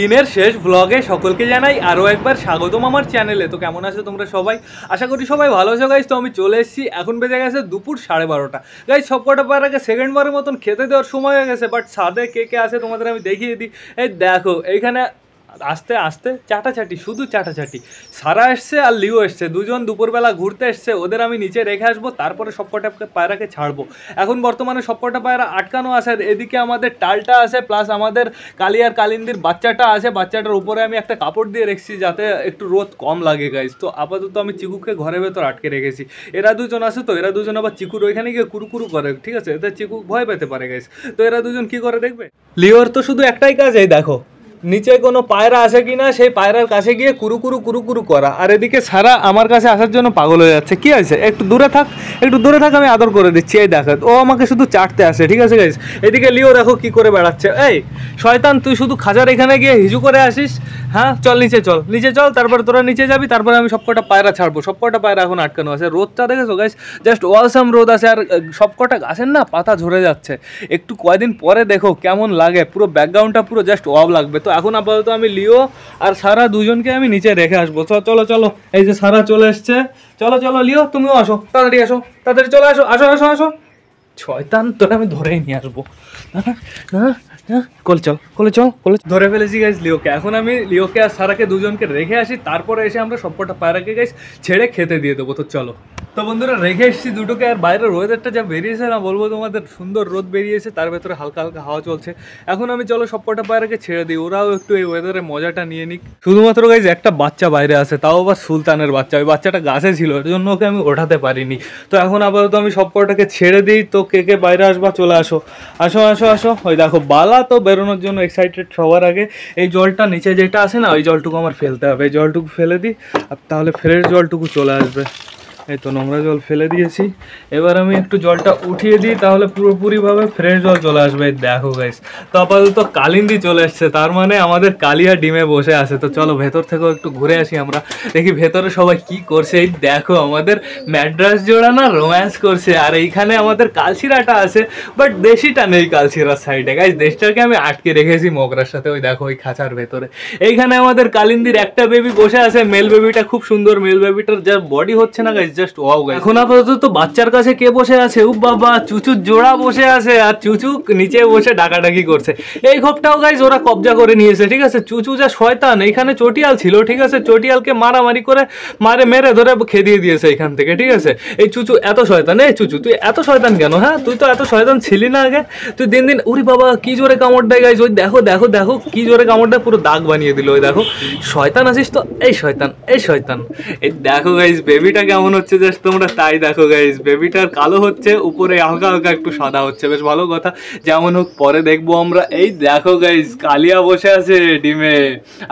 দিনের শেষ ব্লগে সকলকে জানাই আরও একবার স্বাগতম আমার চ্যানেলে। তো কেমন আছো তোমরা সবাই? আশা করি সবাই ভালো আছো গাইজ। তো আমি চলে এসেছি, এখন বেজে গেছে দুপুর 12:30 গাইজ। সব কটা পার আগে সেকেন্ডবারের মতন খেতে দেওয়ার সময় হয়ে গেছে। বাট সাদে কে কে আছে তোমাদের আমি দেখিয়ে দিই। এই দেখো এইখানে আস্তে আস্তে চাটাচাটি, শুধু চাটাচাটি। সারা এসছে আর লিও এসছে, দুজন দুপুরবেলা ঘুরতে এসছে। ওদের আমি নিচে রেখে আসবো, তারপরে সবকটা পায়রাকে ছাড়বো। এখন বর্তমানে সবকটা পায়রা আটকানো আছে। এদিকে আমাদের টালটা আছে, প্লাস আমাদের কালিয়ার কালিন্দির বাচ্চাটা আছে। বাচ্চাটার উপরে আমি একটা কাপড় দিয়ে রেখেছি যাতে একটু রোদ কম লাগে গাইজ। তো আপাতত আমি চিকুকে ঘরের ভেতর আটকে রেখেছি। এরা দুজন আছে, তো এরা দুজন আবার চিকুর ওইখানে গিয়ে কুরুকুরু করে, ঠিক আছে? এতে চিকু ভয় পেতে পারে গাইজ। তো এরা দুজন কি করে দেখবে। লিওর তো শুধু একটাই কাজ, এই দেখো নিচে কোনো পায়রা আছে কিনা সেই পায়রার কাছে গিয়ে কুরুকুরু কুরুকুরু করা। আর এদিকে সারা আমার কাছে আসার জন্য পাগল হয়ে যাচ্ছে। কি আছে, একটু দূরে থাক, একটু দূরে থাক, আমি আদর করে দিচ্ছি। এই দেখো ও আমাকে শুধু চাটতে আসে, ঠিক আছে গাইস? এদিকে লিও দেখো কি করে বেড়াচ্ছে। এই শয়তান, তুই শুধু খাঁচার এখানে গিয়ে হিজু করে আসিস। হ্যাঁ চল নিচে চল, নিচে চল, তারপরে তোরা নিচে যাবি, তারপরে আমি সবকটা পায়রা ছাড়বো। সবকটা পায়রা এখন আটকানো আছে। রোদটা দেখেছো গাইস, জাস্ট ওয়ালসাম রোদ আছে। আর সবকটা গাছের না পাতা ঝরে যাচ্ছে। একটু কয়দিন পরে দেখো কেমন লাগে, পুরো ব্যাকগ্রাউন্ডটা পুরো জাস্ট ওয়াও লাগবে। তো এখন আপাতত আমি লিও আর সারা দুজনকে আমি নিচে রেখে আসবো। চলো চলো, এই যে সারা চলে এসছে। চলো চলো লিও, তুমিও আসো, তাড়াতাড়ি আসো, তাড়াতাড়ি চলে আসো, আসো আসো আসো। শয়তান, তোরা আমি ধরেই নিয়ে আসবো। কোলে চল, কোলে চল, কোলে ধরে ফেলেছি গাইজ লিওকে। এখন আমি লিওকে আর সারাকে দুজনকে রেখে আসি, তারপরে এসে আমরা সবকটা পায়রাকে গাইজ ছেড়ে খেতে দিয়ে দেবো। তো চলো। তো বন্ধুরা রেখে এসেছি দুটোকে। আর বাইরের ওয়েদারটা যা বেরিয়েছে না বলবো তোমাদের, সুন্দর রোদ বেরিয়েছে, তার ভেতরে হালকা হালকা হাওয়া চলছে। এখন আমি চলো সবকটা পায়রাকে ছেড়ে দিই, ওরাও একটু এই ওয়েদারের মজাটা নিয়ে নিক। শুধুমাত্র গাইজ একটা বাচ্চা বাইরে আছে, তাও আবার সুলতানের বাচ্চা। ওই বাচ্চাটা গাছে ছিল, এর জন্য ওকে আমি ওঠাতে পারিনি। তো এখন আপাতত আমি সবকটাকে ছেড়ে দিই। তো কে কে বাইরে আসবা চলে আসো, আসো আসো আসো। ওই দেখো বালা তো বেরোনোর জন্য এক্সাইটেড সবার আগে। এই জলটা নিচে যেটা আছে না, ওই জলটুকু আমার ফেলতে হবে। এই জলটুকু ফেলে দিই, আর তাহলে ফ্রেশ জলটুকু চলে আসবে। এই তো নোংরা জল ফেলে দিয়েছি, এবার আমি একটু জলটা উঠিয়ে দিই, তাহলে পুরোপুরিভাবে ফ্রেশ জল চলে আসবে। দেখো গাইস, তো আপাতত কালিন্দি চলে এসছে, তার মানে আমাদের কালিয়া ডিমে বসে আছে। তো চলো ভেতর থেকেও একটু ঘুরে আসি আমরা, দেখি ভেতরে সবাই কি করছে। এই দেখো আমাদের ম্যাড্রাস জোড়া না রোম্যান্স করছে। আর এইখানে আমাদের কালশিরাটা আছে, বাট দেশিটা নেই কালশিরার সাইডে গাইস। দেশটাকে আমি আটকে রেখেছি মগরার সাথে, ওই দেখো ওই খাঁচার ভেতরে। এইখানে আমাদের কালিন্দির একটা বেবি বসে আছে, মেল বেবিটা খুব সুন্দর। মেল বেবিটার যা বডি হচ্ছে না গাইস, জাস্ট ওয়াও গাইস। এখন আপাতত বাচ্চার কাছে কে বসে আছে? ও বাবা, চুচুর জোড়া বসে আছে। আর চুচু নিচে বসে ডাকাডাকি করছে। এই ঘরটাও গাইস ওরা কবজা করে নিয়েছে, ঠিক আছে? চুচু যা শয়তান, এইখানে চটিয়াল ছিল, ঠিক আছে? চটিয়ালকে মারামারি করে মেরে ধরে খেদিয়ে দিয়েছে এখান থেকে, ঠিক আছে? এই চুচু এত শয়তান। এই চুচু তুই এত শয়তান কেন? হ্যাঁ তুই তো এত শয়তান ছিলি না আগে। তুই দিন দিন, উরি বাবা কি জোরে কামড় দেয় গাইস। ওই দেখো দেখো দেখো কি জোরে কামড় দেয়, পুরো দাগ বানিয়ে দিল। ওই দেখো শয়তান আছিস তো, এই শয়তান, এই শয়তান। এই দেখো গাইস বেবিটা কেমন হচ্ছে, জাস্ট তোমরা তাই দেখো গাইস। বেবিটার কালো হচ্ছে, উপরে হালকা হালকা একটু সাদা হচ্ছে, বেশ ভালো কথা। যেমন হোক পরে দেখবো আমরা। এই দেখো গাইস কালিয়া বসে আছে ডিমে।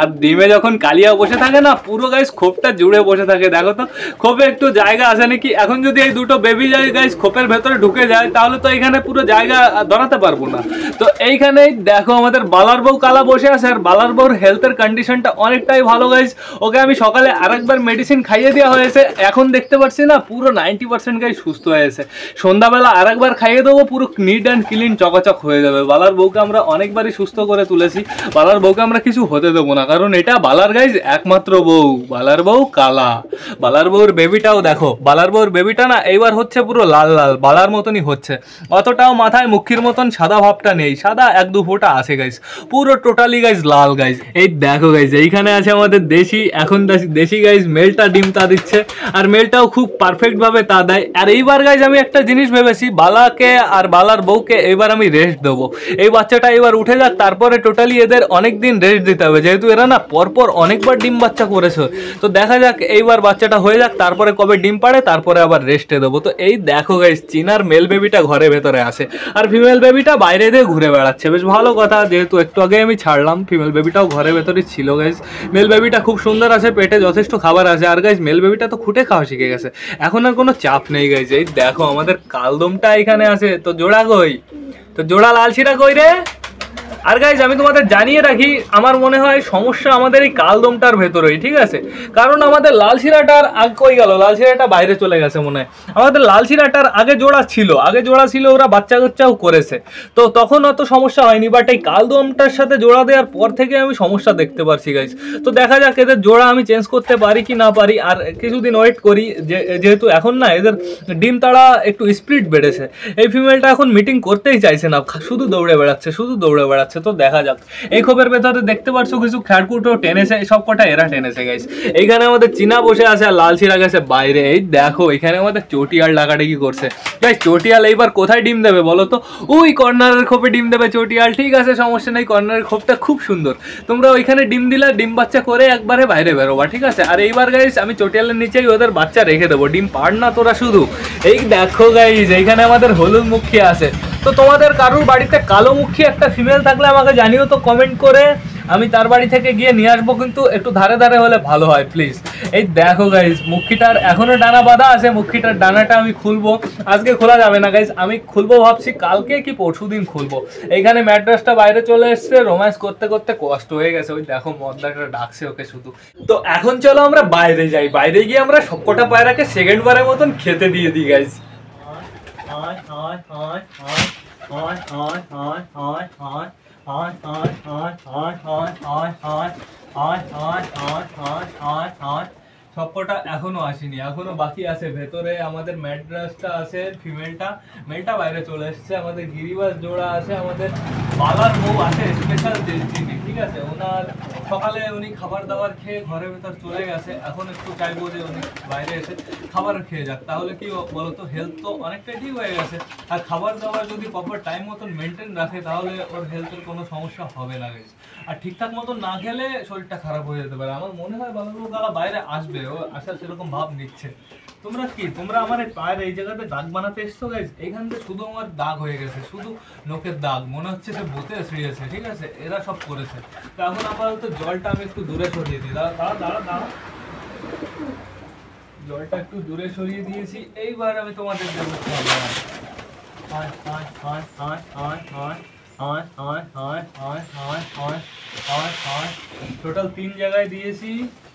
আর ডিমে যখন কালিয়া বসে থাকে না, পুরো গাইস খোপটা জুড়ে বসে থাকে। দেখো তো খোপে একটু জায়গা আছে নাকি? এখন যদি এই দুটো বেবি যায় গাইস খোপের ভেতরে ঢুকে যায়, তাহলে তো এখানে পুরো জায়গা ধরাতে পারবো না। তো এইখানেই দেখো আমাদের বালার বউ কালা বসে আছে। আর বালার বউর হেলথের কন্ডিশনটা অনেকটাই ভালো গাইস। ওকে আমি সকালে আরেকবার মেডিসিন খাইয়ে দেওয়া হয়েছে, এখন দেখতে পাচ্ছি না পুরো 90% গাইস সুস্থ হয়েছে। সন্ধ্যাবেলা আরেকবার খাইয়ে দেবো, পুরো নিট অ্যান্ড ক্লিন চকাচক হয়ে যাবে। বালার বউকে আমরা অনেকবারই সুস্থ করে তুলেছি। বালার বউকে আমরা কিছু হতে দেবো না, কারণ এটা বালার গাইস একমাত্র বউ। বালার বউ কালা। বালার বউর বেবিটাও দেখো, বালার বউর বেবিটা না এইবার হচ্ছে পুরো লাল লাল, বালার মতনই হচ্ছে। অতটাও মাথায় মুখির মতন সাদা ভাবটা নেই, সাদা 1-2 ফোঁটা আছে গাইস, পুরো টোটালি গাইস লাল গাইস। এই দেখো গাইস এইখানে আছে আমাদের দেশি। এখন দেশি গাইস মেলটা ডিম তা দিচ্ছে, আর মেলটাও খুব পারফেক্ট ভাবে তা দেয়। আর এইবার গাইস আমি একটা জিনিস ভেবেছি, বালাকে আর বালার বউকে এবার আমি রেস্ট দেবো। এই বাচ্চাটা এবার উঠে যাক, তারপরে টোটালি এদের অনেক দিন রেস্ট দিতে হবে, যেহেতু এরা না পরপর অনেকবার ডিম বাচ্চা করেছে। তো দেখা যাক এইবার বাচ্চাটা হয়ে যাক, তারপরে কবে ডিম পাড়ে, তারপরে আবার রেস্টে দেবো। তো এই দেখো গাইস চিনার মেল বেবিটা ঘরের ভেতরে আছে, আর ফিমেল বেবিটা বাইরে দিয়ে ঘুরে বেড়াচ্ছে। বেশ ভালো কথা, যেহেতু একটু আগে আমি ছাড়লাম, ফিমেল বেবিটাও ঘরের ভেতরে ছিল গাইস। মেল বেবিটা খুব সুন্দর আছে, পেটে যথেষ্ট খাবার আছে। আর গাইস মেল বেবিটা তো খুঁটে খাওয়া শিখে গেছে, এখন আর কোনো চাপ নেই গাইস। এই দেখো আমাদের কালদমটা এখানে আছে। তো জোড়া কই? তো জোড়া লালশিরা কই রে? আর গাইজ আমি তোমাদের জানিয়ে রাখি, আমার মনে হয় সমস্যা আমাদের এই কালদমটার ভেতরেই, ঠিক আছে? কারণ আমাদের লাল শিরাটার আগে কই গেল, লাল শিরাটা বাইরে চলে গেছে মনে হয়। আমাদের লাল শিরাটার আগে জোড়া ছিল, ওরা বাচ্চা কাচ্চাও করেছে, তো তখন অত সমস্যা হয়নি। বাট এই কালদমটার সাথে জোড়া দেওয়ার পর থেকে আমি সমস্যা দেখতে পারছি গাইজ। তো দেখা যাক এদের জোড়া আমি চেঞ্জ করতে পারি কি না পারি, আর কিছুদিন ওয়েট করি। যেহেতু এখন না এদের ডিম তাড়া একটু স্পিড বেড়েছে, এই ফিমেলটা এখন মিটিং করতেই চাইছে না, শুধু দৌড়ে বেড়াচ্ছে। তো দেখা যাক। এই খোপের ভেতরে দেখতে পাচ্ছ কিছু খ্যাড়কুটো টেনেছে, সব কটা এরা টেনেছে গাইস। এইখানে আমাদের চীনা বসে আছে আর লাল শিরা গেছে বাইরে। এই দেখো এখানে আমাদের চটিয়াল ডাকাডাকি করছে গাইস। চটিয়াল এইবার কোথায় ডিম দেবে বলো তো? ওই কর্নারের খোপে ডিম দেবে চটিয়াল, ঠিক আছে সমস্যা নেই। কর্নারের খোপটা খুব সুন্দর, তোমরা ওইখানে ডিম দিলে ডিম বাচ্চা করে একবারে বাইরে বেরোবা, ঠিক আছে? আর এইবার গাইস আমি চটিয়ালের নিচেই ওদের বাচ্চা রেখে দেবো, ডিম পাড় না তোরা শুধু। এই দেখো গাইস এইখানে আমাদের হলুদ মুখী আছে। তো তোমাদের কারুর বাড়িতে কালো মুখী একটা ফিমেল থাকলে আমাকে জানিও তো কমেন্ট করে, আমি তার বাড়ি থেকে গিয়ে নিয়ে আসবো, কিন্তু একটু ধারে ধারে হলে ভালো হয় প্লিজ। এই দেখো গাইজ মুখীটার এখনো ডানা বাঁধা আছে, মুখীটার ডানাটা আমি খুলবো, আজকে খোলা যাবে না গাইজ, আমি খুলবো ভাবছি কালকে কি পরশুদিন খুলবো। এইখানে ম্যাড্রাসটা বাইরে চলে এসছে, রোম্যান্স করতে করতে কষ্ট হয়ে গেছে। ওই দেখো মদ্দাটা ডাকছে ওকে শুধু। তো এখন চলো আমরা বাইরে যাই, বাইরে গিয়ে আমরা সবকটা পায়রাকে সেকেন্ড বারের মতন খেতে দিয়ে দিই গাইজ। সবকটা এখনো আসেনি, এখনো বাকি আছে। ভেতরে আমাদের ম্যাড্রাসটা আছে, ফিমেলটা মেলটা বাইরে চলে এসছে। আমাদের গিরিবাস জোড়া আছে, আমাদের বালার বউ আছে স্পেশাল চিনি, ঠিক আছে? ওনার সকালে উনি খাবার দাবার খেয়ে ঘরের ভেতর চলে গেছে, এখন একটু চাইবো যে উনি বাইরে এসে খাবার খেয়ে যাক, তাহলে কি বলতো হেলথ তো অনেকটা ঠিক হয়ে গেছে। আর খাবার দাবার যদি প্রপার টাইম মতন মেনটেন রাখে তাহলে ওর হেলথের কোনো সমস্যা হবে না গাইস। আর ঠিকঠাক মতন না খেলে শরীরটা খারাপ হয়ে যেতে পারে। আমার মনে হয় বালাগুলো বাইরে আসবে, ও আসার সেরকম ভাব নিচ্ছে। তোমরা আমার এই পায়ের এই জায়গাতে দাগ বানাতে এসছো গাইস, এইখান থেকে শুধু আমার দাগ হয়ে গেছে, শুধু নোকের দাগ, মনে হচ্ছে যে বোতে শুয়েছে, ঠিক আছে? এরা সব করেছে। তো এখন আপাতত জলটা আমি একটু দূরে সরিয়ে দিই, দাঁড়া জলটা একটু দূরে সরিয়ে দিয়েছি। এইবার আমি তোমাদের দেবো টোটাল 3 জায়গায় দিয়েছি,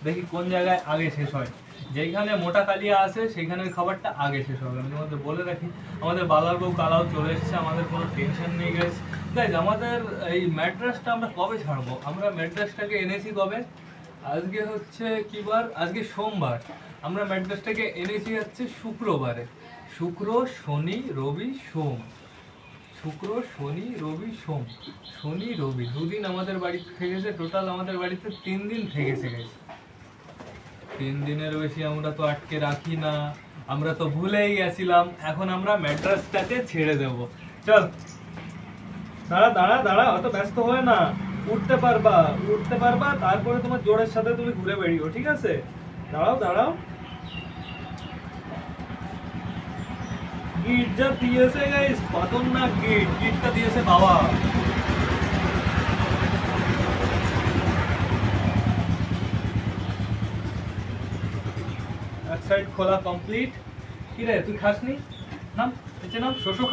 দেখি কোন জায়গায় আগে শেষ হয়। যেখানে মোটা কালিয়া আছে সেখানের খাবারটা আগে শেষ হবে। আমি তোমাদের বলে রাখি, আমাদের বালার বউ কালাও চলে এসছে, আমাদের কোনো টেনশন নেই গাইস। গাইস আমাদের এই ম্যাড্রাসটা আমরা কবে ছাড়বো? আমরা ম্যাড্রাসটাকে এনেছি কবে? আজকে হচ্ছে কি বার? আজকে সোমবার। আমরা ম্যাড্রাসটাকে এনেছি হচ্ছে শুক্রবারে। শুক্র শনি রবি সোম, শনি রবি 2 দিন আমাদের বাড়িতে থেকেছে। টোটাল আমাদের বাড়িতে 3 দিন থেকেছে গাইস। 3 দিনের বেশি আমরা তো আটকে রাখি না, আমরা তো ভুলেই গেছিলাম। এখন আমরা ম্যাড্রাসটাকে ছেড়ে দেব। চল দাঁড়া, অত ব্যস্ত হয়ে না, উঠতে পারবা, তারপরে তোমার জোরের সাথে তুমি ঘুরে বেরিও, ঠিক আছে? দাঁড়াও। গিট যা দিয়েছে গাইস, খতরনাক গিটটা দিয়েছে বাবা। এক সাইড খোলা কমপ্লিট। কি রে তুই খাসনি? নাম নিচে নাম, শোষো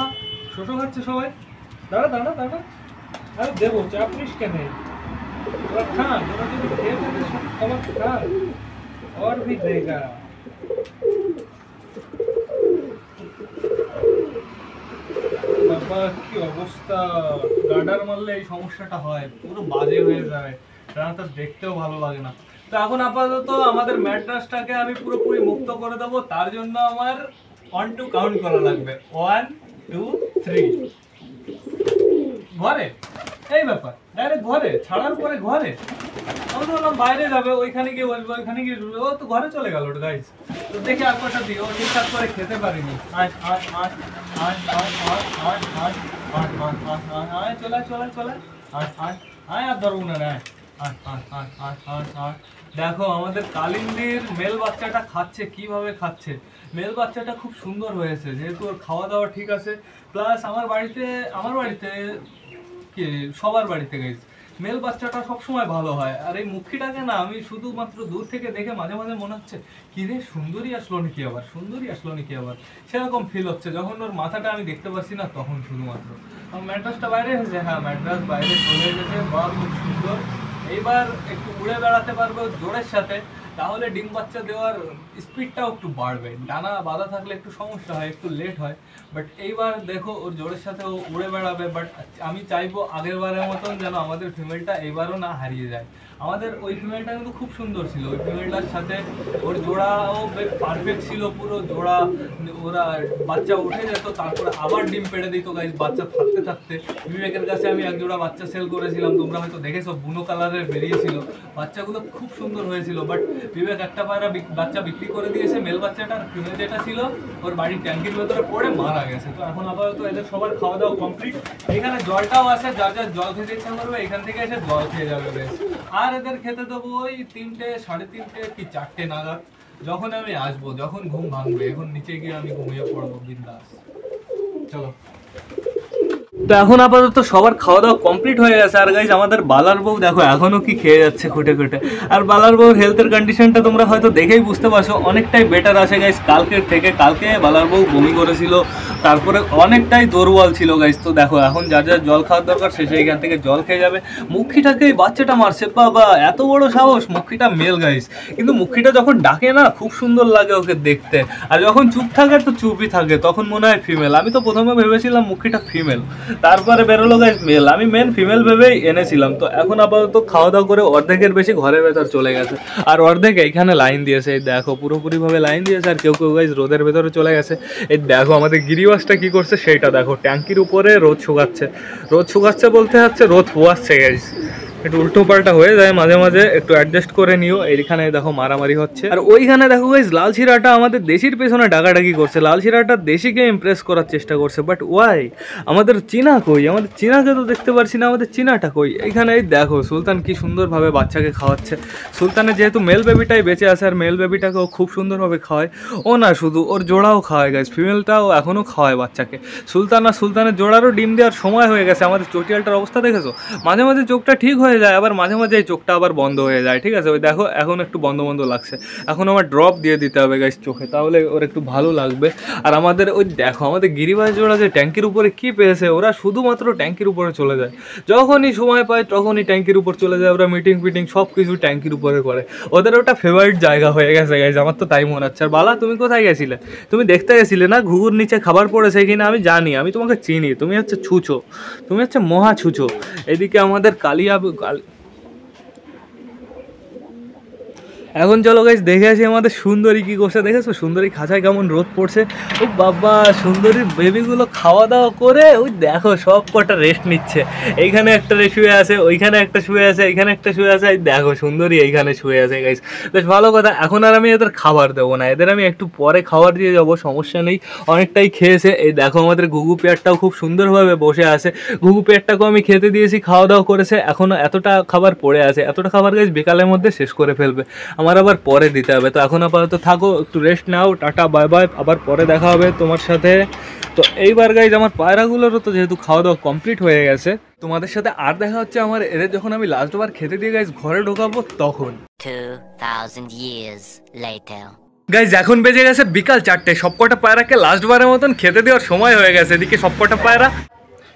খাচ্ছে সবাই। দাঁড়া আরে দেবো, চাপ নিস কেন? তোরা খান, তোরা যদি খেয়ে ফেলে সব খাবার খান और भी देगा। বাবা কি অবস্থা, গার্ডার মারলে এই সমস্যাটা হয়, পুরো বাজে হয়ে যায়, রান্নাটা দেখতেও ভালো লাগে না। তো এখন আপাতত আমাদের ম্যাড্রাসটাকে আমি পুরোপুরি মুক্ত করে দেবো, তার জন্য আমার 1 2 কাউন্ট করা লাগবে। 1 2 3 ঘরে। এই ব্যাপার, ডাইরেক্ট ঘরে ছাড়ার পরে ঘরে। আমি বললাম বাইরে যাবে, ওইখানে গিয়ে বলবো, ওইখানে গিয়ে ও তো ঘরে চলে গেল গাইস। তো দেখে আর কথা দিই, ও ঠিকঠাক করে খেতে পারিনি। দেখো আমাদের কালিন্দির মেল বাচ্চাটা খাচ্ছে, কিভাবে খাচ্ছে। মেল বাচ্চাটা খুব সুন্দর হয়েছে, যেহেতু ওর খাওয়া দাওয়া ঠিক আছে। প্লাস আমার বাড়িতে কি সবার বাড়িতে গাইস মেল বাচ্চাটা সবসময় ভালো হয়। আর এই মুখিটাকে না আমি শুধুমাত্র দূর থেকে দেখে মাঝে মাঝে মনে হচ্ছে কি রে সুন্দরী আসলো নাকি আবার, সুন্দরী আসলো নাকি আবার, সেরকম ফিল হচ্ছে। যখন ওর মাথাটা আমি দেখতে পাচ্ছি না তখন শুধুমাত্র। ম্যাড্রাসটা বাইরে এসেছে, হ্যাঁ ম্যাড্রাস বাইরে চলে এসেছে, বা খুব সুন্দর। এইবার একটু উড়ে বেড়াতে পারবে জোরের সাথে, তাহলে ডিম বাচ্চা দেওয়ার স্পিডটাও একটু বাড়বে। ডানা বাঁধা থাকলে একটু সমস্যা হয়, একটু লেট হয়, বাট এইবার দেখো ওর জোরের সাথে ও উড়ে বেড়াবে। বাট আমি চাইবো আগের বারের মতন যেন আমাদের ফিমেলটা এইবারও না হারিয়ে যায়। আমাদের ওই ফিমেলটা কিন্তু খুব সুন্দর ছিল, ওই ফিমেলটার সাথে ওর জোড়াও পারফেক্ট ছিল পুরো জোড়া। ওরা বাচ্চা উঠে যেত, তারপরে আবার ডিম পেড়ে দিত গাইস বাচ্চা থাকতে থাকতে। বিবেকের কাছে আমি এক জোড়া বাচ্চা সেল করেছিলাম, তোমরা হয়তো দেখেছো, বুনো কালারের বেরিয়েছিল, বাচ্চাগুলো খুব সুন্দর হয়েছিল। বাট বিবেক একটা পায়রা বাচ্চা বিক্রি করে দিয়েছে, মেল বাচ্চাটা। আর ফিমেল যেটা ছিল ওর বাড়ির ট্যাঙ্কির ভেতরে পড়ে মারা গেছে। তো এখন আপাতত এদের সবার খাওয়া দাওয়া কমপ্লিট। এখানে জলটাও আছে, যার যার জল খেতে ইচ্ছা করবে এখান থেকে এসে জল খেয়ে যাবে বেশ। আর এদের খেতে দেবো ওই 3টে, 3:30 কি 4টে নাগাদ, যখন আমি আসবো, যখন ঘুম ভাঙবে। এখন নিচে গিয়ে আমি ঘুমিয়ে পড়বো বিন্দাস। চলো। তো এখন আপাতত সবার খাওয়া দাওয়া কমপ্লিট হয়ে গেছে। আর গাইজ আমাদের বালার বউ দেখো এখনো কি খেয়ে যাচ্ছে খুঁটে খুঁটে। আর বালার বউর হেলথের কন্ডিশনটা তোমরা হয়তো দেখেই বুঝতে পারছো, অনেকটাই বেটার আছে গাইজ কালকের থেকে। কালকে বালার বউ বমি করেছিল, তারপরে অনেকটাই দুর্বল ছিল গাইজ। তো দেখো এখন যার যার জল খাওয়ার দরকার সে সেইখান থেকে জল খেয়ে যাবে। মুখিটাকে বাচ্চাটা মারছে, বাবা এত বড় সাহস। মুখিটা মেল গাইজ, কিন্তু মুখিটা যখন ডাকে না খুব সুন্দর লাগে ওকে দেখতে, আর যখন চুপ থাকে তো চুপই থাকে, তখন মনে হয় ফিমেল। আমি তো প্রথমে ভেবেছিলাম মুখিটা ফিমেল, তারপরে বেরোলো গাইস মেল। আমি মেন ফিমেল ভেবেই এনেছিলাম। তো এখন আপাতত খাওয়া দাওয়া করে অর্ধেকের বেশি ঘরের ভেতর চলে গেছে, আর অর্ধেক এইখানে লাইন দিয়েছে। এই দেখো পুরোপুরিভাবে লাইন দিয়েছে, আর কেউ কেউ গাইস রোদের ভেতরে চলে গেছে। এই দেখো আমাদের গিরিবাসটা কি করছে সেইটা দেখো, ট্যাঙ্কির উপরে রোদ শুকাচ্ছে। রোদ শুকাচ্ছে বলতে হচ্ছে রোদ পোয়াচ্ছে গাইস। একটু উল্টো পাল্টা হয়ে যায় মাঝে মাঝে, একটু অ্যাডজাস্ট করে নিও। এইখানে দেখো মারামারি হচ্ছে, আর ওইখানে দেখো গাইস লাল শিরাটা আমাদের দেশির পেছনে ডাকাডাকি করছে। লাল শিরাটা দেশিকে ইমপ্রেস করার চেষ্টা করছে, বাট ওয়াই? আমাদের চীনা কই? আমাদের চীনাকে তো দেখতে পারছি না, আমাদের চীনাটা কই? এইখানে এই দেখো সুলতান কি সুন্দরভাবে বাচ্চাকে খাওয়াচ্ছে। সুলতানের যেহেতু মেল বেবিটাই বেঁচে আছে, আর মেল বেবিটাকেও খুব সুন্দরভাবে খাওয়ায়। ও না শুধু ওর জোড়াও খাওয়ায় গাইস, ফিমেলটাও এখনও খাওয়ায় বাচ্চাকে। সুলতান আর সুলতানের জোড়ারও ডিম দেওয়ার সময় হয়ে গেছে। আমাদের চটিয়ালটার অবস্থা দেখেছো, মাঝে মাঝে চোখটা ঠিক হয়ে যায়, আবার মাঝে মাঝে এই চোখটা আবার বন্ধ হয়ে যায়। ঠিক আছে, ওই দেখো এখন একটু বন্ধ বন্ধ লাগছে। এখন আমার ড্রপ দিয়ে দিতে হবে গাইস চোখে, তাহলে ওর একটু ভালো লাগবে। আর আমাদের ওই দেখো আমাদের গিরিবাস জোড়া যে ট্যাঙ্কির উপরে কি পেয়েছে, ওরা শুধুমাত্র ট্যাঙ্কির উপরে চলে যায়। যখনই সময় পায় তখনই ট্যাঙ্কির উপর চলে যায়। ওরা মিটিং ফিটিং সব কিছু ট্যাঙ্কির উপরে করে, ওদের ওটা ফেভারিট জায়গা হয়ে গেছে গাইস। আমার তো তাই মনে হচ্ছে। আর বালা তুমি কোথায় গেছিলে? তুমি দেখতে গেছিলে না ঘুঘুর নিচে খাবার পড়েছে কিনা? আমি জানি, আমি তোমাকে চিনি, তুমি হচ্ছে ছুঁচো, তুমি হচ্ছে মহা ছুঁচো। এদিকে আমাদের কালিয়া এখন চলো গাইস দেখে আসি আমাদের সুন্দরী কি করছে। দেখেছো সুন্দরী খাঁচায় কেমন রোদ পড়ছে। ও বাবা, সুন্দরীর বেবিগুলো খাওয়া দাওয়া করে ওই দেখো সব কটা রেস্ট নিচ্ছে। এইখানে একটা শুয়ে আছে, ওইখানে একটা শুয়ে আছে, এইখানে একটা শুয়ে আছে। এই দেখো সুন্দরী এইখানে শুয়ে আছে গাইস, বেশ ভালো কথা। এখন আর আমি এদের খাবার দেবো না, এদের আমি একটু পরে খাবার দিয়ে যাবো, সমস্যা নেই, অনেকটাই খেয়েছে। এই দেখো আমাদের ঘুঘু পেয়ারটাও খুব সুন্দরভাবে বসে আছে। ঘুঘু পেয়ারটাকেও আমি খেতে দিয়েছি, খাওয়া দাওয়া করেছে। এখনও এতটা খাবার পড়ে আছে, এতটা খাবার গাইস বিকালের মধ্যে শেষ করে ফেলবে, আমার আবার পরে দিতে হবে। তো এখন আপাতত থাকো, একটু রেস্ট নাও, টাটা বাই বাই, আবার পরে দেখা হবে তোমার সাথে। তো এইবার গাইজ আমার পায়রাগুলোরও তো যেহেতু খাওয়া দাওয়া কমপ্লিট হয়ে গেছে, তোমাদের সাথে আর দেখা হচ্ছে আমার এদের যখন আমি লাস্টবার খেতে দিয়ে গাইজ ঘরে ঢোকাবো তখন। 2000 years later. গাইজ এখন বেজে গেছে বিকাল 4টে, সবকটা পায়রাকে লাস্টবারের মতন খেতে দেওয়ার সময় হয়ে গেছে। এদিকে সবকটা পায়রা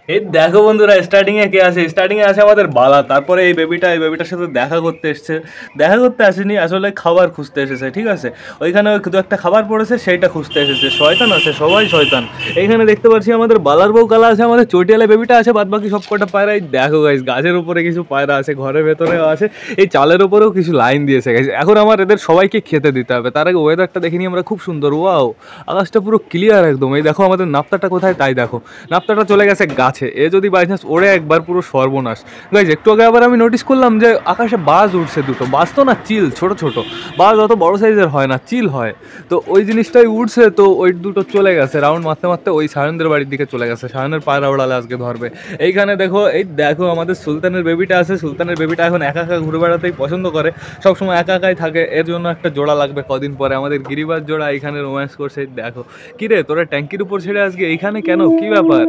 এই দেখো বন্ধুরা, স্টার্টিংয়ে কে আছে? স্টার্টিংয়ে আছে আমাদের বালা, তারপরে এই বেবিটার সাথে দেখা করতে এসছে। দেখা করতে আসেনি, আসলে খাবার খুঁজতে এসেছে। ঠিক আছে, ওইখানে দু একটা খাবার পড়েছে, সেইটা খুঁজতে এসেছে। শয়তান আছে, সবাই শয়তান। এইখানে দেখতে পাচ্ছি আমাদের বালার বউ কালা আছে, আমাদের চটিয়ালে বেবিটা আছে, বাদ বাকি সব কটা পায়রা। এই দেখো গাইজ গাছের উপরে কিছু পায়রা আছে, ঘরের ভেতরেও আছে, এই চালের উপরেও কিছু লাইন দিয়েছে গাইজ। এখন আমার এদের সবাইকে খেতে দিতে হবে। তার আগে ওয়েদারটা দেখে নিই আমরা, খুব সুন্দর। ওয়াও, আকাশটা পুরো ক্লিয়ার একদম। এই দেখো আমাদের নাপ্তাটা কোথায়, তাই দেখো নাপ্তাটা চলে গেছে গাছে। এ যদি বাই চান্স ওড়ে একবার পুরো সর্বনাশ গাইজ। একটু আগে আবার আমি নোটিস করলাম যে আকাশে বাজ উঠছে দুটো। বাজ তো না, চিল, ছোট ছোট বাজ, অত বড় সাইজের হয় না, চিল হয়। তো ওই জিনিসটাই উঠছে, তো ওই দুটো চলে গেছে রাউন্ড মারতে মারতে, ওই সায়নদের বাড়ির দিকে চলে গেছে। সায়নের পায়রা ওড়ালে আজকে ধরবে। এইখানে দেখো, এই দেখো আমাদের সুলতানের বেবিটা আছে। সুলতানের বেবিটা এখন একা একা ঘুরে বেড়াতেই পছন্দ করে, সবসময় একা একাই থাকে। এর জন্য একটা জোড়া লাগবে কদিন পরে। আমাদের গিরিবাজ জোড়া এইখানে রোম্যান্স করছে। দেখো কিরে তোরা ট্যাঙ্কির উপর ছেড়ে আজকে এইখানে কেন, কি ব্যাপার?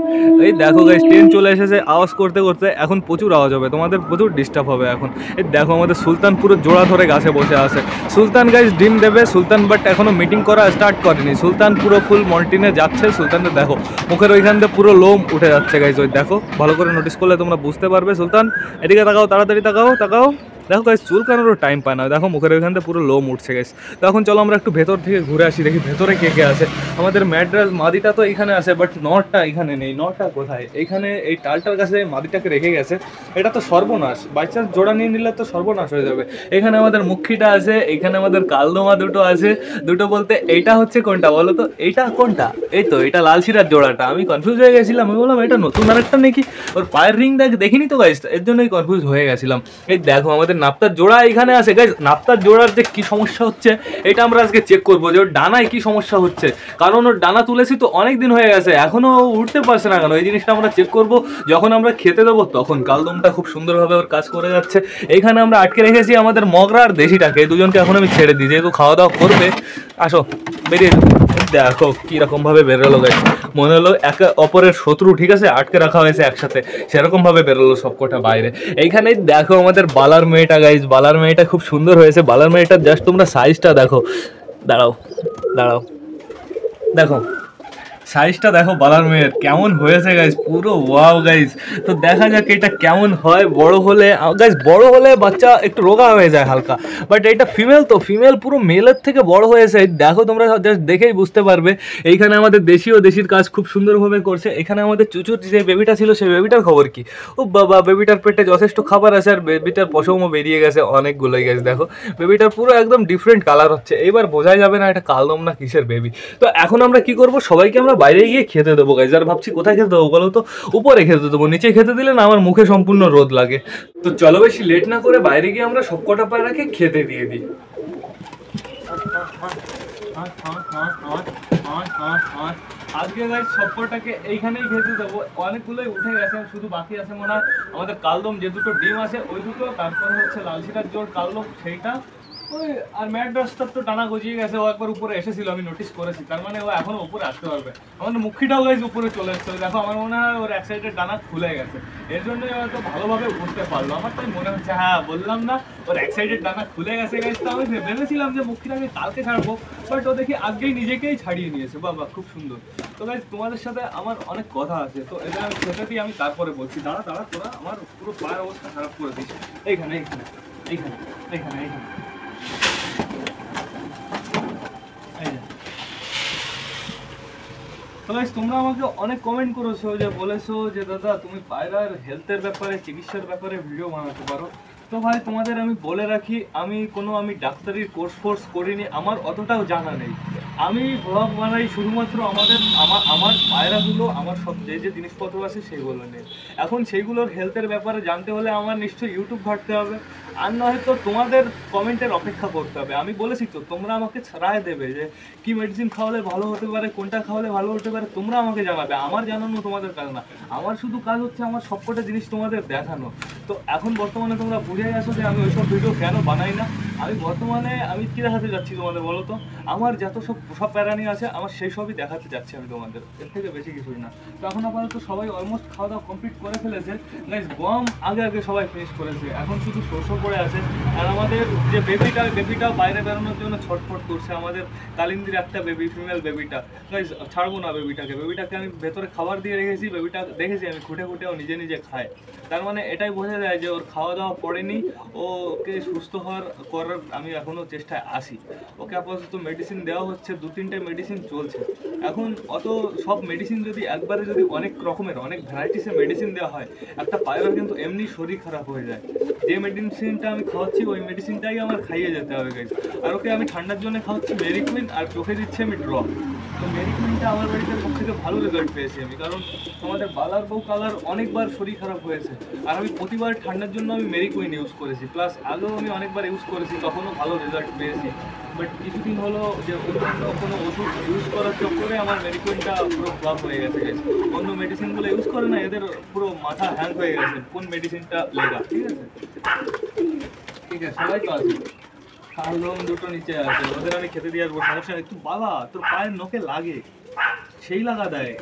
এই দেখো গাইস ট্রেন চলে এসেছে, আওয়াজ করতে করতে এখন প্রচুর আওয়াজ হবে, তোমাদের প্রচুর ডিস্টার্ব হবে এখন। এই দেখো আমাদের সুলতান পুরো জোড়া ধরে গাছে বসে আছে। সুলতান গাইস ডিম দেবে সুলতান, বাট এখনো মিটিং করা স্টার্ট করেনি। সুলতান পুরো ফুল মন্টিনে যাচ্ছে। সুলতানকে দেখো মুখের ওইখান থেকে পুরো লোম উঠে যাচ্ছে গাইস, ওই দেখো ভালো করে নোটিস করলে তোমরা বুঝতে পারবে। সুলতান এদিকে তাকাও, তাড়াতাড়ি তাকাও তাকাও। দেখো গাইস চুলকানোরও টাইম পায় না, দেখো মুখের ওইখান থেকে পুরো লোম উঠছে গাইস। তো এখন চলো আমরা একটু ভেতর থেকে ঘুরে আসি, দেখি ভেতরে কে কে আছে। আমাদের ম্যাড্রাস মাদিটা তো এখানে আছে, বাট নটটা এখানে নেই। নটটা কোথায়? এইখানে এই টালটার কাছে মাদিটাকে রেখে গেছে। এটা তো সর্বনাশ, বাই চান্স জোড়া নিয়ে নিলে তো সর্বনাশ হয়ে যাবে। এখানে আমাদের মুখিটা আছে, এখানে আমাদের কালদমা দুটো আছে। দুটো বলতে এইটা হচ্ছে কোনটা বলো তো? এইটা কোনটা? এই তো এটা লালশিরার জোড়াটা। আমি কনফিউজ হয়ে গেছিলাম, আমি বললাম এটা নতুন আরেকটা নাকি। ওর পায়ের রিং দেখিনি তো গাইস, এর জন্যই কনফিউজ হয়ে গেছিলাম। এই দেখো আমাদের নাপ্তার জোড়া এখানে আছে গাইস। নাপ্তার জোড়ার যে কি সমস্যা হচ্ছে এটা আমরা আজকে চেক করবো, যে ওর ডানায় কি সমস্যা হচ্ছে। কারণ ওর ডানা তুলেছি তো অনেক দিন হয়ে গেছে, এখনো উঠতে পারছে না কেন, এই জিনিসটা আমরা চেক করবো যখন আমরা খেতে দেবো তখন। কালদমটা খুব সুন্দরভাবে ওর কাজ করে যাচ্ছে। এইখানে আমরা আটকে রেখেছি আমাদের মগরা আর দেশিটাকে, দুজনকে এখন আমি ছেড়ে দিই, যেহেতু খাওয়া দাওয়া করবে। আসো বেরিয়ে দেখো কিরকম ভাবে বেরোলো গাইস, মনে হলো একে অপরের শত্রু, ঠিক আছে, আটকে রাখা হয়েছে একসাথে, সেরকম ভাবে বেরোলো সবকটা বাইরে। এইখানে দেখো আমাদের বালার মেয়েটা গাইস, বালার মেয়েটা খুব সুন্দর হয়েছে। বালার মেয়েটার জাস্ট তোমরা সাইজটা দেখো, দাঁড়াও দাঁড়াও, দেখো সাইজটা দেখো বালার মেয়ের কেমন হয়েছে গাইস, পুরো ওয়াও গাইস। তো দেখা যাক এটা কেমন হয় বড় হলে। গাইস বড় হলে বাচ্চা একটু রোগা হয়ে যায় হালকা, বাট এটা ফিমেল তো, ফিমেল পুরো মেলের থেকে বড় হয়েছে। দেখো তোমরা জাস্ট দেখেই বুঝতে পারবে। এইখানে আমাদের দেশির কাজ খুব সুন্দরভাবে করছে। এখানে আমাদের চুচুর যে বেবিটা ছিল সেই বেবিটার খবর কি? ও বাবা, বেবিটার পেটে যথেষ্ট খাবার আছে আর বেবিটার পশমও বেরিয়ে গেছে অনেকগুলোই গাইস। দেখো বেবিটার পুরো একদম ডিফারেন্ট কালার হচ্ছে, এবার বোঝাই যাবে না এটা কালদম না কিসের বেবি। তো এখন আমরা কি করব, সবাইকে আমরা বাইরে গিয়ে খেতে দেবো গাইজ। আর ভাবছি কোথায় খেতে দেবো বলো তো? উপরে খেতে দেবো, নিচে খেতে দিলে না আমার মুখে সম্পূর্ণ রোদ লাগে। তো চলো বেশি লেট না করে বাইরে গিয়ে আমরা সবকটা পায়রাকে খেতে দিয়ে দিই। আজকে গাইজ সবকটাকে এইখানেই খেতে দেবো, অনেকগুলোই উঠে গেছে, শুধু বাকি আছে মনে হয় আমাদের কালদম যে দুটো ডিম আছে ওই দুটো, তারপরে হচ্ছে লালশিরার জোর কালদম সেইটা, ওই আর ম্যাড্রাসটার তো ডানা গজিয়ে গেছে। ও একবার উপরে এসেছিল, আমি নোটিস করেছি, তার মানে ও এখনো উপরে আসতে পারবে। আমাদের মুখিটাও গাইজ উপরে চলে এসছে, দেখো আমার মনে হয় ওর এক সাইডের ডানা খুলে গেছে, এর জন্যই হয়তো ভালোভাবে উঠতে পারলো। আমার তাই মনে হচ্ছে, হ্যাঁ বললাম না ওর এক সাইডের ডানা খুলে গেছে গাইজ। তো আমি ভেবেছিলাম যে মুখিটাকে কালকে ছাড়বো, বাট ও দেখি আজকেই নিজেকেই ছাড়িয়ে নিয়েছে। বাবা খুব সুন্দর। তো গাইজ তোমাদের সাথে আমার অনেক কথা আছে, তো এটা আমি খেতে দিই, আমি তারপরে বলছি। দাঁড়া তোরা আমার পুরো পায়ের অবস্থা খারাপ করে দিস। এইখানে এইখানে এইখানে এইখানে এইখানে তো গাইস তোমরা আমাকে অনেক কমেন্ট করেছো, যে বলেছো যে দাদা তুমি পায়রার হেলথের ব্যাপারে, চিকিৎসার ব্যাপারে ভিডিও বানাতে পারো। তো ভাই তোমাদের আমি বলে রাখি, আমি ডাক্তারির কোর্স করিনি, আমার অতটাও জানা নেই। আমি ব্লগ বানাই শুধুমাত্র আমার পায়রাগুলো, আমার সব যে জিনিসপত্র আছে সেইগুলো নিয়ে। এখন সেইগুলোর হেলথের ব্যাপারে জানতে হলে আমার নিশ্চয়ই ইউটিউব ঘাঁটতে হবে, আর নয়তো তোমাদের কমেন্টের অপেক্ষা করতে হবে। আমি বলেছি তো তোমরা আমাকে রায় দেবে যে কি মেডিসিন খাওয়ালে ভালো হতে পারে, কোনটা খাওয়ালে ভালো হতে পারে, তোমরা আমাকে জানাবে। আমার জানানো তোমাদের কাজ না, আমার শুধু কাজ হচ্ছে আমার সবকটা জিনিস তোমাদের দেখানো। তো এখন বর্তমানে তোমরা বুঝে গেছো যে আমি ওইসব ভিডিও কেন বানাই না। আমি কি দেখাতে যাচ্ছি তোমাদের বলো তো? আমার যত সব প্যারানি আছে আমার সেই সবই দেখাতে যাচ্ছি আমি তোমাদের, এর থেকে বেশি কিছুই না। তো এখন আপাতত সবাই অলমোস্ট খাওয়া দাওয়া কমপ্লিট করে ফেলেছে গাইস। গম আগে সবাই ফিনিশ করেছে, এখন শুধু শস্য পড়ে আছে। আর আমাদের যে বেবিটা বাইরে বেরোনোর জন্য ছটফট করছে, আমাদের কালিন্দির একটা বেবি, ফিমেল বেবিটা গাইস। ছাড়বো না বেবিটাকে আমি ভেতরে খাবার দিয়ে রেখেছি। বেবিটা দেখেছি আমি খুঁটে ও নিজে খায়, তার মানে এটাই বোঝা যায় যে ওর খাওয়া দাওয়া পড়েনি। ওকে সুস্থ করার আমি এখনো চেষ্টায় আছি। ওকে আপাতত মেডিসিন দেওয়া হচ্ছে, 2-3টে মেডিসিন চলছে। এখন সব মেডিসিন যদি একবারে অনেক রকমের অনেক ভ্যারাইটিসের মেডিসিন দেওয়া হয়, একটা পায়রার কিন্তু এমনি শরীর খারাপ হয়ে যায়। যে মেডিসিনটা আমি খাওয়াচ্ছি ওই মেডিসিনটাই আমার খাইয়ে যেতে হবে গাইস। আর ওকে আমি ঠান্ডার জন্য খাওয়াচ্ছি মেরিকুইন, আর চোখে দিচ্ছি আমি ড্রপ। তো মেরিকুইনটা আমার বাড়িতে সব থেকে ভালো রেজাল্ট পেয়েছি আমি, কারণ তোমাদের বালার বউ কালার অনেকবার শরীর খারাপ হয়েছে, আর আমি প্রতিবার ঠান্ডার জন্য আমি মেরিকুইন ইউজ করেছি, প্লাস আগেও আমি অনেকবার ইউজ করেছি, তখনও ভালো রেজাল্ট পেয়েছি। বাট কিছুদিন হলো যে অন্য কোনো ওষুধ ইউজ করার চক্করে আমার মেডিকুইনটা পুরো ফ্লপ হয়ে গেছে। অন্য মেডিসিনগুলো ইউজ করে না, এদের পুরো মাথা হ্যাং হয়ে গেছে কোন মেডিসিনটা লেগা। ঠিক আছে সবাই তো আছে, কালদম দুটো নিচে আছে, ওদের আমি খেতে দিয়ে আসবো, সমস্যা নেই। তুই বাবা তোর পায়ের নখে লাগে, সেই লাগা দেয়।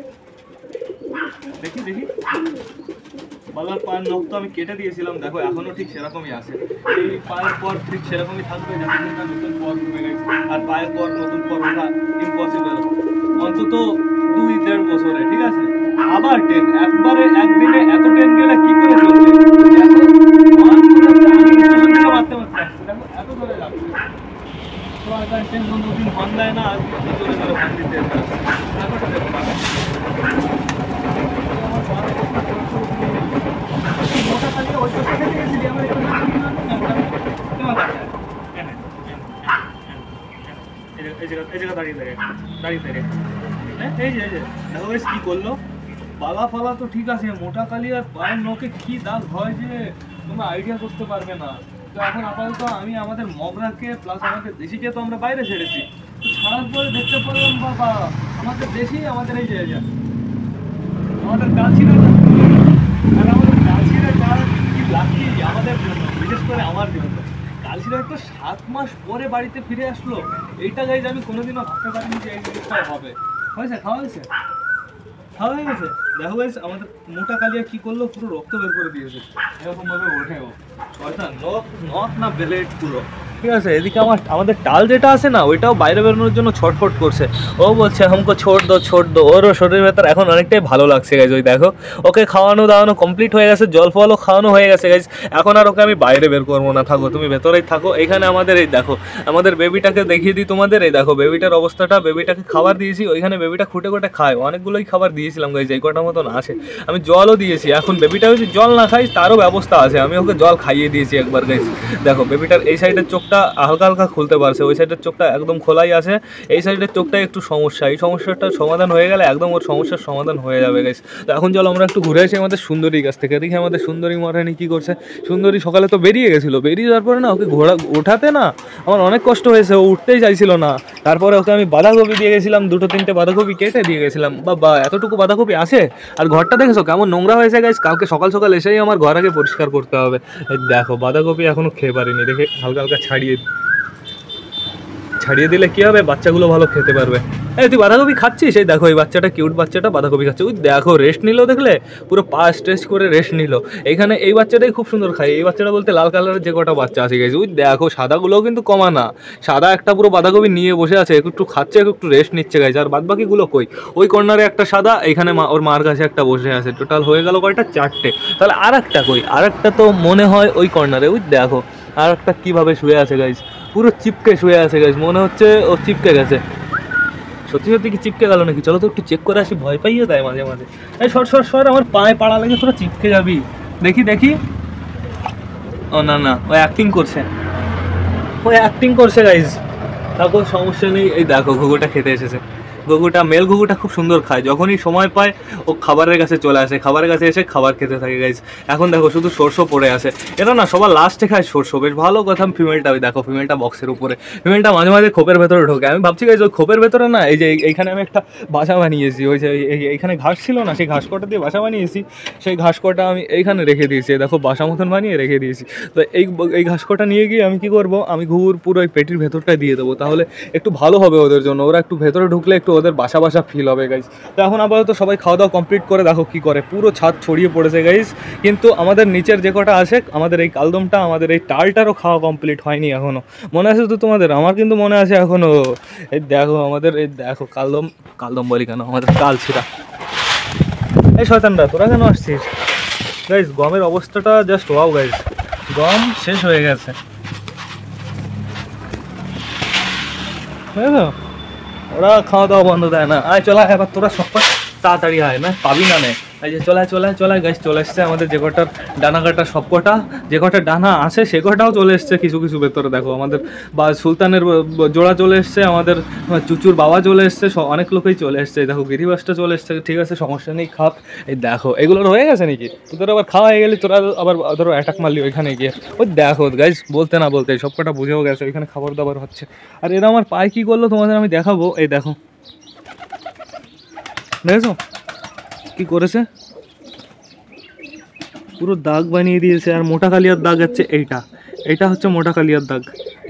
দেখি দেখি বালার পায়ের নখ তো আমি কেটে দিয়েছিলাম, দেখো এখনো ঠিক সেরকমই আছে। এই পায়ের পর ঠিক সেরকমই থাকবে যতদিন না নতুন পর ঢুকে গেছে। আর পায়ের পর নতুন পর ওঠা ইম্পসিবল, অন্তত 2-1.5 বছরে, ঠিক আছে? আবার টেন একবারে একদিনে এত টেন গেলে কি করে চলবে? দেখো আমি স্টেশন থেকে মারতে মারতে আসছি, দেখো এত ধরে যাচ্ছে। তো আর টেন কোনোদিন হন দেয় না, আজকে কি করে ধরে হন দিতে আসছে। ব্যাপারটা দেখো মোটা থাকলে ওই চোখে খেতে গেছিলি আমার একটু এই জায়গা দাঁড়িয়ে থাকে এই যে দেখো বেশ কি করলো, পালা ফালা তো ঠিক আছে, মোটা কালি আর পায়ের নখে কি দাগ হয় যে তোমরা আইডিয়া করতে পারবে না। তো এখন আপাতত আমি আমাদের মগরাকে প্লাস আমাদের দেশিকে তো আমরা বাইরে ছেড়েছি, তো ছাড়ার পরে দেখতে পারলাম বাবা আমাদের দেশি আমাদের এই জায়গা আমাদের গাছিরা, আর আমাদের গাছিরা যার কি লাকি আমাদের জন্য, বিশেষ করে আমার জন্য। গাছিরা তো 7 মাস পরে বাড়িতে ফিরে আসলো, এইটা গাইজ আমি কোনোদিনও ভাবতে পারিনি যে এই জিনিসটা হবে। হয়েছে খাওয়া হয়েছে, খাওয়া হয়ে গেছে। দেখো গাইজ আমাদের মোটা কালিয়া কি করলো, পুরো রক্ত বের করে দিয়েছে, এরকম ভাবে ওঠেও শয়তান, নখ না ব্লেড পুরো, ঠিক আছে? এদিকে আমাদের টাল যেটা আছে না, ওইটাও বাইরে বেরোনোর জন্য ছটফট করছে। ও বলছে হামকো ছোট দো, ওরও শরীরের ভেতর এখন অনেকটাই ভালো লাগছে গাইজ। ওই দেখো ওকে খাওয়ানো দাওয়ানো কমপ্লিট হয়ে গেছে, জল ফলও খাওয়ানো হয়ে গেছে গাইজ। এখন আর ওকে আমি বাইরে বের করবো না, থাকো তুমি ভেতরেই থাকো। এখানে আমাদের এই দেখো আমাদের বেবিটাকে দেখিয়ে দিই তোমাদের, এই দেখো বেবিটার অবস্থাটা। বেবিটাকে খাবার দিয়েছি, ওইখানে বেবিটা খুঁটে খুঁটে খায়, অনেকগুলোই খাবার দিয়েছিলাম গাইজ, এই কটা মতন আছে। আমি জলও দিয়েছি, এখন বেবিটা যদি জল না খাই তারও ব্যবস্থা আছে, আমি ওকে জল খাইয়ে দিয়েছি একবার গাইজ। দেখো বেবিটার এই সাইডের চোখটা হালকা হালকা খুলতে পারছে, ওই সাইডের চোখটা একদম খোলাই আছে, এই সাইডের চোখটা একটু সমস্যা, এই সমস্যাটার সমাধান হয়ে গেলে একদম ওর সমস্যার সমাধান হয়ে যাবে গাইস। তো এখন চলো আমরা একটু ঘুরে আসি আমাদের সুন্দরীর কাছ থেকে, দেখি আমাদের সুন্দরী মহারানী কী করছে। সুন্দরী সকালে তো বেরিয়ে গেছিলো, বেরিয়ে যাওয়ার পরে না ওকে ওঠাতে না আমার অনেক কষ্ট হয়েছে, ও উঠতেই চাইছিল না। তারপরে ওকে আমি বাঁধাকপি দিয়ে গেছিলাম, 2-3টে বাঁধাকপি কেটে দিয়ে গেছিলাম। বাবা এতটুকু বাঁধাকপি আসে, আর ঘরটা দেখেছো কেমন নোংরা হয়েছে গাইস, কালকে সকাল সকাল এসেই আমার ঘর আগে পরিষ্কার করতে হবে। দেখো বাঁধাকপি এখনো খেয়ে পারিনি, দেখে হালকা হালকা ছাড়িয়ে দিলে কি হবে, বাচ্চাগুলো ভালো খেতে পারবে। এই তুই বাঁধাকপি খাচ্ছিস, এই দেখো এই বাচ্চাটা কিউট বাচ্চাটা বাঁধাকপি খাচ্ছে, ওই দেখো রেস্ট নিল, দেখলে পুরো পা স্ট্রেচ করে রেস্ট নিল। এইখানে এই বাচ্চাটাই খুব সুন্দর খায়, এই বাচ্চাটা বলতে লাল কালারের যে কটা বাচ্চা আছে গেছে, ওই দেখো সাদাগুলোও কিন্তু কমা না, সাদা একটা পুরো বাঁধাকপি নিয়ে বসে আছে, একটু খাচ্ছে একটু রেস্ট নিচ্ছে গাইছে। আর বাদ বাকিগুলো কই, ওই কর্নারে একটা সাদা, এখানে ওর মার কাছে একটা বসে আছে, টোটাল হয়ে গেল কয়টা, 4টে। তাহলে আর একটা কই, আর একটা তো মনে হয় ওই কর্নারে, ওই দেখো আর একটা কীভাবে শুয়ে আছে গাইজ, পুরো চিপকে শুয়ে আছে গাইজ, মনে হচ্ছে ও চিপকে গেছে। সত্যি সত্যি কি চিপকে গেল নাকি? চলো তো একটু চেক করে আসি, ভয় পাইয়ে দেয় মাঝে মাঝে। এই সর আমার পায়ে পাড়া লেগে তোরা চিপকে যাবি, দেখি। ও না ও অ্যাক্টিং করছে গাইজ, তারপর সমস্যা নেই। এই দেখো ঘুঘুটা খেতে এসেছে, ঘুঘুটা মেল ঘুঘুটা খুব সুন্দর খায়, যখনই সময় পায় ও খাবারের কাছে চলে আসে, খাবারের কাছে এসে খাবার খেতে থাকে গাইজ। এখন দেখো শুধু সরষ পড়ে আছে, এটা না সবার লাস্টে খায় সরষ, বেশ ভালো কথা। ফিমেলটা ওই দেখো, ফিমেলটা বক্সের উপরে, ফিমেলটা মাঝে মাঝে খোপের ভেতরে ঢোকে। আমি ভাবছি গাইজ ওই খোপের ভেতরে না, এই যে এইখানে আমি একটা বাসা বানিয়েছি, ওই যে এইখানে ঘাস ছিল না, সেই ঘাস কটা দিয়ে বাসা বানিয়েছি, সেই ঘাস কটা আমি এইখানে রেখে দিয়েছি, দেখো বাসা মতন বানিয়ে রেখে দিয়েছি। তো এই ঘাস কটা নিয়ে গিয়ে আমি কি করবো, আমি ঘুঘুর পুরো ওই পেটির ভেতরটা দিয়ে দেবো, তাহলে একটু ভালো হবে ওদের জন্য, ওরা একটু ভেতরে ঢুকলে একটু ওদের বাসা ফিল হবে গাইজ। তো এখন আপাতত সবাই খাওয়া দাওয়া কমপ্লিট করে দেখো কি করে, পুরো ছাদ ছড়িয়ে পড়েছে গাইজ। কিন্তু আমাদের নিচের যে কটা আছে, আমাদের এই কালদমটা, আমাদের এই টালটারও খাওয়া কমপ্লিট হয়নি এখনো। মনে আছে তো তোমাদের? আমার কিন্তু মনে আছে এখনো। এই দেখো আমাদের, এই দেখো কালদম বলি কেন, আমাদের কালছিরা। এই শয়তানরা তোরা কেন আসছিস গাইজ? গমের অবস্থাটা জাস্ট ওয়াও গাইজ, গম শেষ হয়ে গেছে, বুঝলো? ওরা খাওয়া দাওয়া বন্ধ দেয় না। আয় চলা, এবার তোরা সব তাড়াতাড়ি আয়, না পাবি না। এই যে চলে গাইস, চলে এসছে আমাদের যে কটার ডানা কাটা, সব কটা যে কটা ডানা আছে সে কটাও চলে এসছে, কিছু ভেতরে দেখো আমাদের বা সুলতানের জোড়া চলে এসছে, আমাদের চুচুর বাবা চলে এসছে, অনেক লোকেই চলে এসছে। দেখো গিরিবাসটা চলে এসছে, ঠিক আছে সমস্যা নেই, খাপ। এই দেখো এগুলোর হয়ে গেছে নাকি, তোদের আবার খাওয়া হয়ে গেলে তোরা আবার ধরো অ্যাটাক মারলি ওইখানে গিয়ে। ওই দেখো গাইস, বলতে না বলতে সব কটা বুঝেও গেছে ওইখানে খাবার দাবার হচ্ছে। আর এরা আমার পায়ে কী করলো তোমাদের আমি দেখাবো। এই দেখো, দেখেছো কি করেছে, পুরো দাগ বানিয়ে দিয়েছে। আর মোটা কালিয়ার দাগ হচ্ছে এইটা হচ্ছে মোটা কালিয়ার দাগ,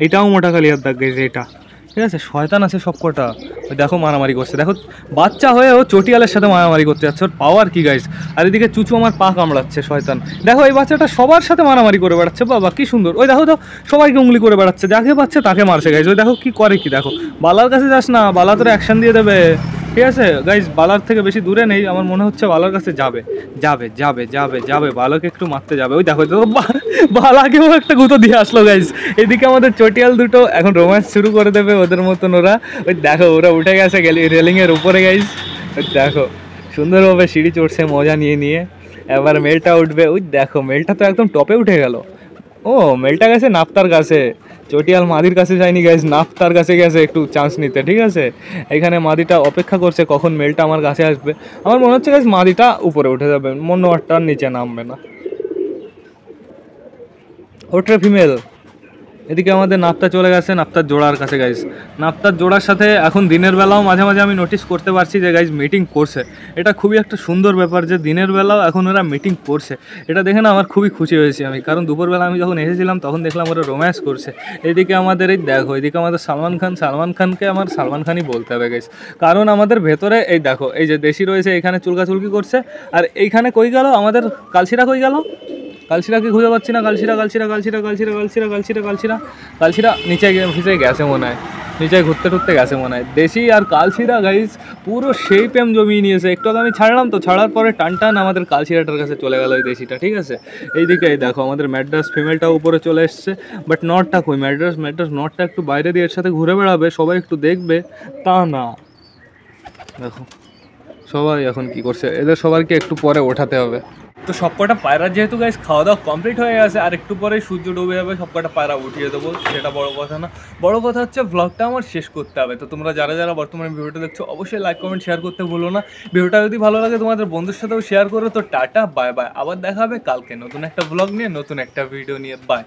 এটাও মোটা কালিয়ার দাগ গেছে এটা, ঠিক আছে? শয়তান আছে সব কটা। ওই দেখো মারামারি করছে, দেখো বাচ্চা হয়েও চটিয়ালের সাথে মারামারি করতে যাচ্ছে, ওর পাওয়ার কি গাইস। আর এদিকে চুচু আমার পা কামড়াচ্ছে শয়তান। দেখো এই বাচ্চাটা সবার সাথে মারামারি করে বেড়াচ্ছে, বাবা কি সুন্দর। ওই দেখো তো সবাইকে উংলি করে বেড়াচ্ছে, যাকে পাচ্ছে তাকে মারছে গাইস। ওই দেখো কি করে, কি দেখো, বালার কাছে যাস না, বালা তোর অ্যাকশন দিয়ে দেবে, ঠিক আছে গাইস। বালার থেকে বেশি দূরে নেই, আমার মনে হচ্ছে বালার কাছে যাবে যাবে যাবে যাবে যাবে, বালাকে একটু মারতে যাবে। ওই দেখো তো বালাকেও একটা গুঁতো দিয়ে আসলো গাইস। এদিকে আমাদের চটিয়াল দুটো এখন রোম্যান্স শুরু করে দেবে ওদের মতন ওরা। ওই দেখো ওরা উঠে গেছে রেলিংয়ের উপরে গাইস। ওই দেখো সুন্দরভাবে সিঁড়ি চড়ছে মজা নিয়ে নিয়ে। এবার মেলটা উঠবে, ওই দেখো মেলটা তো একদম টপে উঠে গেল। ও মেলটা গেছে নাফতার কাছে, চটিয়াল মাদির কাছে যায়নি গাইস, নাফতার কাছে গেছে একটু চান্স নিতে, ঠিক আছে। এখানে মাদিটা অপেক্ষা করছে কখন মেলটা আমার কাছে আসবে। আমার মনে হচ্ছে গাইস মাদিটা উপরে উঠে যাবে, মনোয়ারটার নিচে নামবে না। ওঠে ফিমেল। এদিকে আমাদের নাফতা চলে গেছে নাফতার জোড়ার কাছে গাইস। নাফতার জোড়ার সাথে এখন দিনের বেলাও মাঝে মাঝে আমি নোটিস করতে পারছি যে গাইস মিটিং করছে। এটা খুবই একটা সুন্দর ব্যাপার যে দিনের বেলাও এখন ওরা মিটিং করছে। এটা দেখে না আমার খুবই খুশি হয়েছি আমি, কারণ দুপুরবেলা আমি যখন এসেছিলাম তখন দেখলাম ওরা রোম্যান্স করছে। এদিকে আমাদের এই দেখো, এদিকে আমাদের সালমান খানকে আমার সালমান খানই বলতে হবে গাইস, কারণ আমাদের ভেতরে এই দেখো এই যে দেশি রয়েছে এখানে চুলকাচুলকি করছে। আর এইখানে কই গেল আমাদের কালশিরা, কই গেল কালশিরাকে খুঁজে পাচ্ছি না। কালশিরা নিচে ভিজে গেছে মনে হয়, নিচে ঘুরতে টুরতে গেছে মনে হয়। দেশি আর কালশিরা গাইস পুরো সেই প্রেম জমিয়ে নিয়েছে। একটু আগে আমি ছাড়লাম তো, ছাড়ার পরে টান আমাদের কালশিরাটার কাছে চলে গেল ওই দেশিটা, ঠিক আছে। এইদিকে দেখো আমাদের ম্যাড্রাস ফিমেলটাও উপরে চলে এসছে, বাট নটটা কই, ম্যাড্রাস নটটা একটু বাইরে দিয়ে এর সাথে ঘুরে বেড়াবে, সবাই একটু দেখবে, তা না। দেখো সবাই এখন কি করছে, এদের সবাইকে একটু পরে ওঠাতে হবে। তো সবকটা পায়রা যেহেতু গাইস খাওয়া দাওয়া কমপ্লিট হয়ে গেছে, আর একটু পরে সূর্য ডুবে যাবে, সবকটা পায়রা উঠিয়ে দেবো, সেটা বড় কথা না। বড় কথা হচ্ছে ব্লগটা আমার শেষ করতে হবে। তো তোমরা যারা যারা বর্তমানে ভিডিওটা দেখছো অবশ্যই লাইক কমেন্ট শেয়ার করতে ভুলো না। ভিডিওটা যদি ভালো লাগে তোমাদের বন্ধুর সাথেও শেয়ার করো। তো টাটা বাই বাই, আবার দেখা হবে কালকে নতুন একটা ব্লগ নিয়ে, নতুন একটা ভিডিও নিয়ে। বাই।